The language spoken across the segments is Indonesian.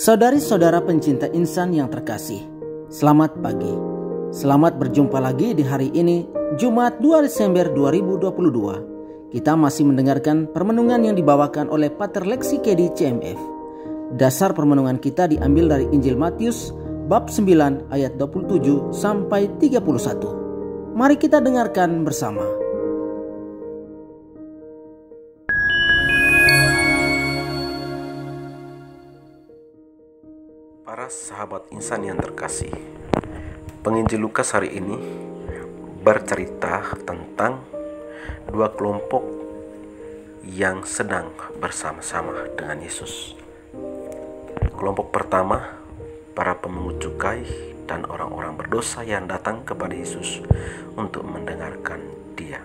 Saudari-saudara pencinta insan yang terkasih, selamat pagi. Selamat berjumpa lagi di hari ini, Jumat 2 Desember 2022. Kita masih mendengarkan permenungan yang dibawakan oleh Pater Lexi Kedi CMF. Dasar permenungan kita diambil dari Injil Matius bab 9 ayat 27 sampai 31. Mari kita dengarkan bersama. Para sahabat insan yang terkasih, penginjil Lukas hari ini bercerita tentang dua kelompok yang sedang bersama-sama dengan Yesus. Kelompok pertama, para pemungut cukai dan orang-orang berdosa yang datang kepada Yesus untuk mendengarkan Dia.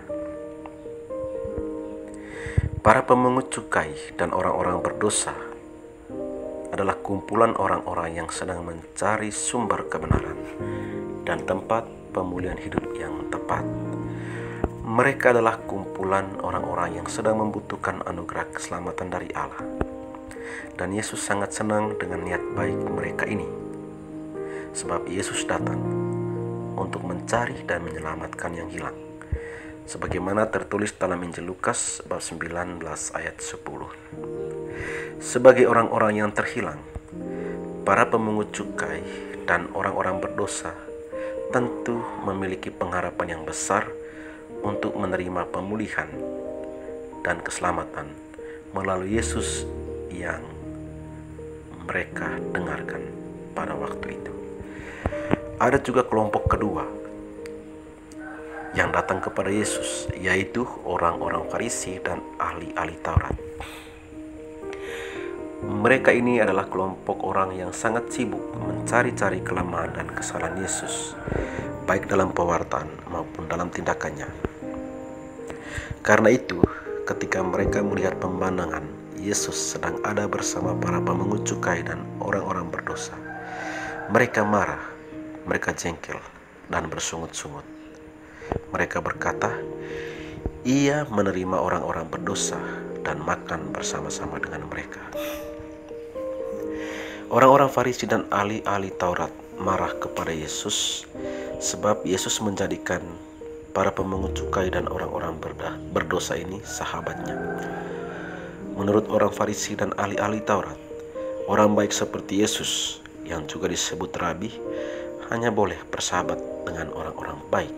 Para pemungut cukai dan orang-orang berdosa adalah kumpulan orang-orang yang sedang mencari sumber kebenaran dan tempat pemulihan hidup yang tepat. Mereka adalah kumpulan orang-orang yang sedang membutuhkan anugerah keselamatan dari Allah. Dan Yesus sangat senang dengan niat baik mereka ini. Sebab Yesus datang untuk mencari dan menyelamatkan yang hilang. Sebagaimana tertulis dalam Injil Lukas bab 19 ayat 10. Sebagai orang-orang yang terhilang, para pemungut cukai dan orang-orang berdosa tentu memiliki pengharapan yang besar untuk menerima pemulihan dan keselamatan melalui Yesus yang mereka dengarkan pada waktu itu. Ada juga kelompok kedua yang datang kepada Yesus, yaitu orang-orang Farisi dan ahli-ahli Taurat. Mereka ini adalah kelompok orang yang sangat sibuk mencari-cari kelemahan dan kesalahan Yesus, baik dalam pewartaan maupun dalam tindakannya. Karena itu, ketika mereka melihat pemandangan Yesus sedang ada bersama para pemungut cukai dan orang-orang berdosa, mereka marah, mereka jengkel, dan bersungut-sungut. Mereka berkata, "Ia menerima orang-orang berdosa dan makan bersama-sama dengan mereka." Orang-orang Farisi dan ahli-ahli Taurat marah kepada Yesus sebab Yesus menjadikan para pemungut cukai dan orang-orang berdosa ini sahabatnya. Menurut orang Farisi dan ahli-ahli Taurat, orang baik seperti Yesus yang juga disebut rabi hanya boleh bersahabat dengan orang-orang baik.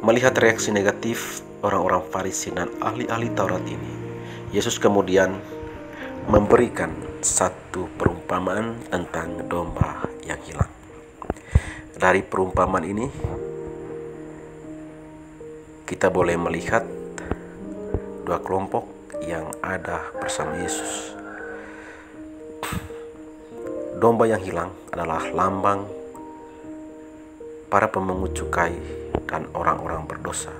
Melihat reaksi negatif orang-orang Farisi dan ahli-ahli Taurat ini, Yesus kemudian memberikan satu perumpamaan tentang domba yang hilang. Dari perumpamaan ini, kita boleh melihat dua kelompok yang ada bersama Yesus. Domba yang hilang adalah lambang para pemungut cukai dan orang-orang berdosa,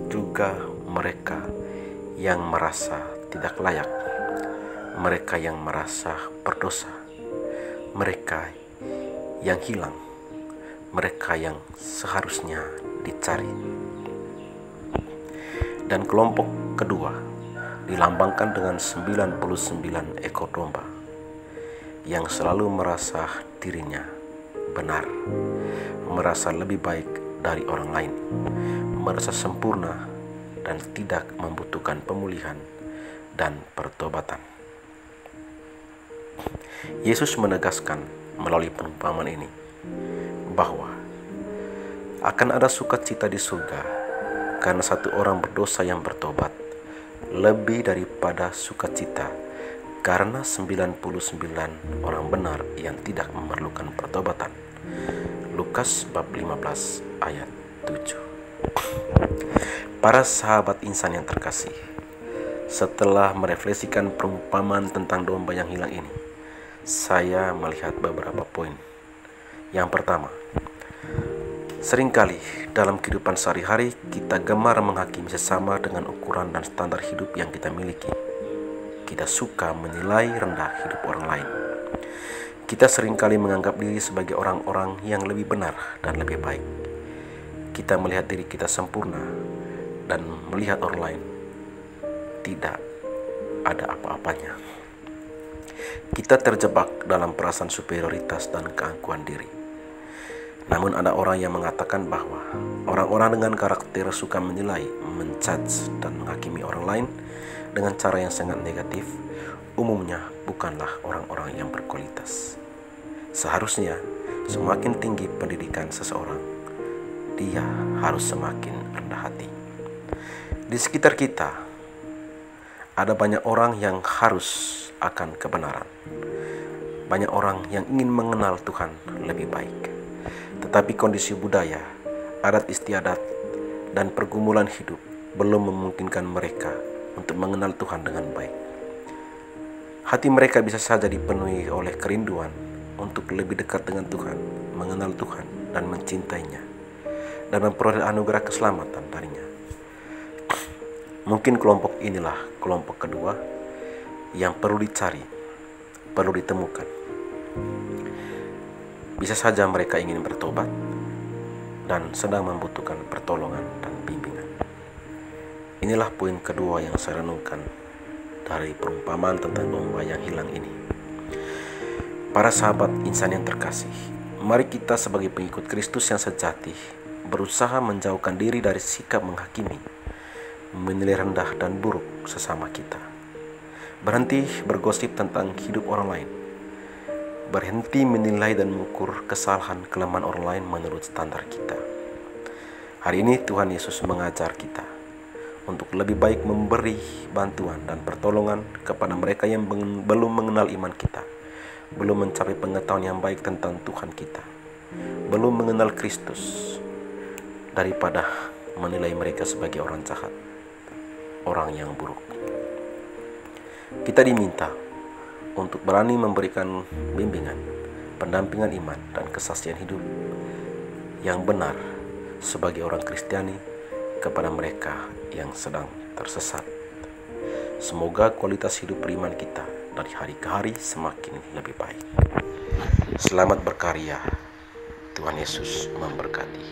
juga mereka yang merasa tidak layak, mereka yang merasa berdosa, mereka yang hilang, mereka yang seharusnya dicari. Dan kelompok kedua dilambangkan dengan 99 ekor domba yang selalu merasa dirinya benar, merasa lebih baik dari orang lain, merasa sempurna dan tidak membutuhkan pemulihan dan pertobatan. Yesus menegaskan melalui perumpamaan ini bahwa akan ada sukacita di surga karena satu orang berdosa yang bertobat, lebih daripada sukacita karena 99 orang benar yang tidak memerlukan pertobatan. Lukas bab 15 ayat 7. Para sahabat insan yang terkasih, setelah merefleksikan perumpamaan tentang domba yang hilang ini, saya melihat beberapa poin. Yang pertama, seringkali dalam kehidupan sehari-hari kita gemar menghakimi sesama dengan ukuran dan standar hidup yang kita miliki. Kita suka menilai rendah hidup orang lain. Kita seringkali menganggap diri sebagai orang-orang yang lebih benar dan lebih baik. Kita melihat diri kita sempurna dan melihat orang lain tidak ada apa-apanya. Kita terjebak dalam perasaan superioritas dan keangkuhan diri. Namun ada orang yang mengatakan bahwa orang-orang dengan karakter suka menilai, menjudge, dan menghakimi orang lain dengan cara yang sangat negatif, umumnya bukanlah orang-orang yang berkualitas. Seharusnya semakin tinggi pendidikan seseorang, dia harus semakin rendah hati. Di sekitar kita ada banyak orang yang harus akan kebenaran. Banyak orang yang ingin mengenal Tuhan lebih baik. Tetapi kondisi budaya, adat istiadat, dan pergumulan hidup belum memungkinkan mereka untuk mengenal Tuhan dengan baik. Hati mereka bisa saja dipenuhi oleh kerinduan untuk lebih dekat dengan Tuhan, mengenal Tuhan, dan mencintainya, dan memperoleh anugerah keselamatan darinya. Mungkin kelompok inilah kelompok kedua yang perlu dicari, perlu ditemukan. Bisa saja mereka ingin bertobat dan sedang membutuhkan pertolongan dan bimbingan. Inilah poin kedua yang saya renungkan dari perumpamaan tentang domba yang hilang ini. Para sahabat insan yang terkasih, mari kita sebagai pengikut Kristus yang sejati berusaha menjauhkan diri dari sikap menghakimi, menilai rendah dan buruk sesama kita. Berhenti bergosip tentang hidup orang lain. Berhenti menilai dan mengukur kesalahan kelemahan orang lain menurut standar kita. Hari ini Tuhan Yesus mengajar kita untuk lebih baik memberi bantuan dan pertolongan kepada mereka yang belum mengenal iman kita, belum mencapai pengetahuan yang baik tentang Tuhan kita, belum mengenal Kristus, daripada menilai mereka sebagai orang jahat, orang yang buruk. Kita diminta untuk berani memberikan bimbingan, pendampingan iman, dan kesaksian hidup yang benar sebagai orang Kristiani kepada mereka yang sedang tersesat. Semoga kualitas hidup beriman kita dari hari ke hari semakin lebih baik. Selamat berkarya. Tuhan Yesus memberkati.